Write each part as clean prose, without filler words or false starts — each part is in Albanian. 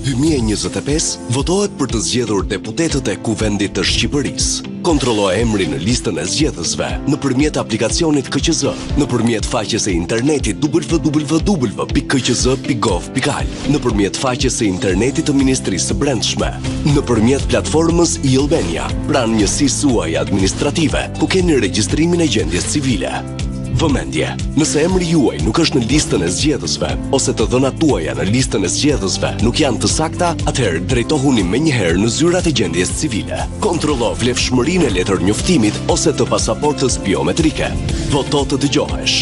2025 votohet për të zgjedhur deputetët e Kuvendit të Shqipërisë. Kontrollo emrin në listën e zgjedhësve nëpërmjet aplikacionit KQZ, nëpërmjet faqes së internetit www.kqz.gov.al, nëpërmjet faqes së internetit të Ministrisë së Brendshme, nëpërmjet platformës e-Albania, pranë njësisë suaj administrative, ku keni regjistrimin e gjendjes civile. Vëmendje, nëse emri juaj nuk është në listën e zgjedhësve, ose të dhënat tuaja në listën e zgjedhësve nuk janë të sakta, atëherë drejtohuni menjëherë në zyrat e gjendjes civile. Kontrollo vlefshmërinë e letër njoftimit ose të pasaportës biometrike. Voto të dëgjohesh.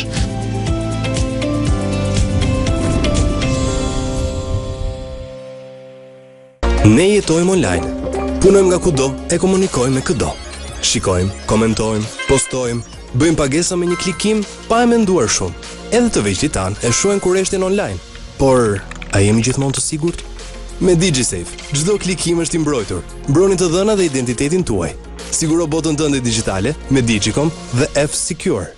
Ne jetojmë online. Punojmë nga kudo e komunikojmë me kudo. Shikojmë, komentojmë, postojmë, bëjmë pagesa me një klikim pa e menduar shumë. Edhe të veçlit tanë e shohin kurreshtin online. Por, a jemi gjithmonë të sigurt? Me DigiSafe, çdo klikim është i mbrojtur. Mbroni të dhënat dhe identitetin tuaj. Siguro botën tënde digjitale me Digicom dhe F-Secure.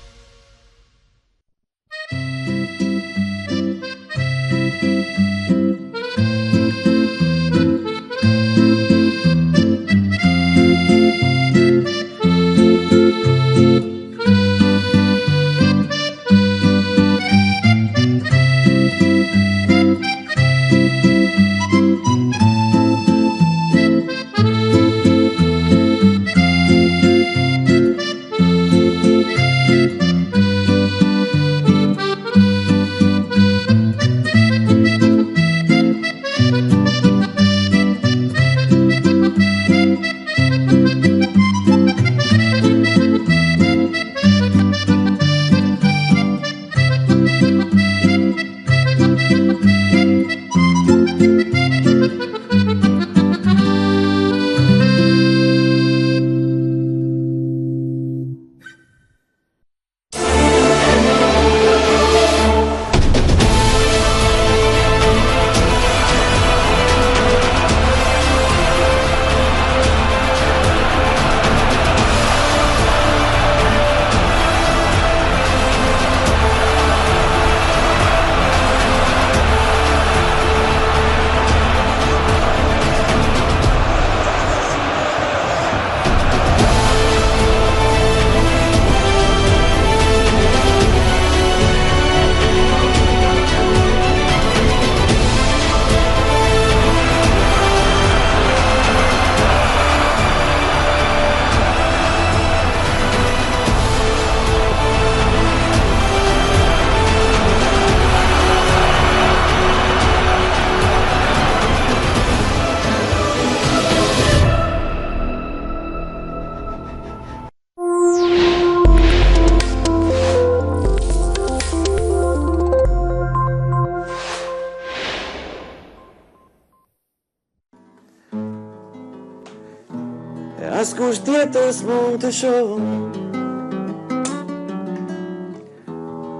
Askush tjetër s'mund të shoh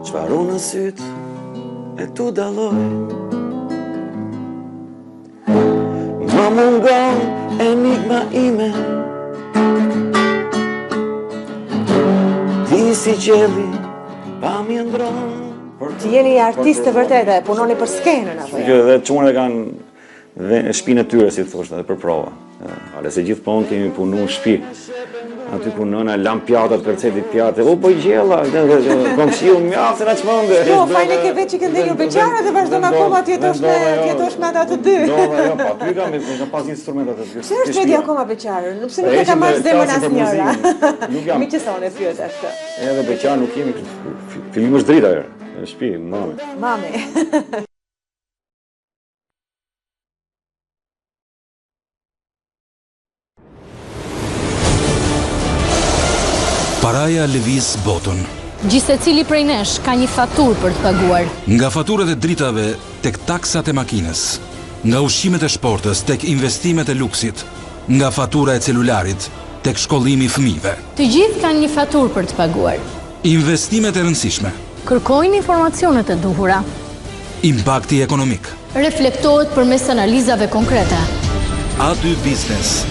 çfarë unë në syt e tu dalloj. Ma mungon enigma ime, ti si qelli pa mi ndron. Ti jeni artistë vërtetë, punoni për skenën apo jo? Dhe çunat e kanë shpinë e tyre, si thoshte, për prova. Ale se gjithmonë kemi punu në shtëpi. Aty ku nëna lam pjatat, kërcetit pjatat. O, po i gjella, komshiu mjaftë na çmendë. Jo, fajle ke veç që ke ndelur beqara dhe vazhdon akoma të jetosh me ata të dy. Jo, po aty kam pas instrumentat aty. Pse është vetë akoma beqarë? Pse nuk e ka marrë zemrën asnjëra? Mi qësone pyet ashtë. Edhe beqarë nuk kemi, fillim është drita herë, në shtëpi, mami. Mami. Paraja lëviz botën. Gjithsecili prej nesh ka një faturë për të paguar. Nga faturat e dritave tek taksat e makinës, nga ushqimet e shportës tek investimet e luksit, nga fatura e celularit tek shkollimi i fëmijëve. Të gjithë kanë një faturë për të paguar. Investimet e rëndësishme. Kërkojnë informacionet e duhura. Impakti ekonomik. Reflektohet përmes analizave konkrete. A2 Business.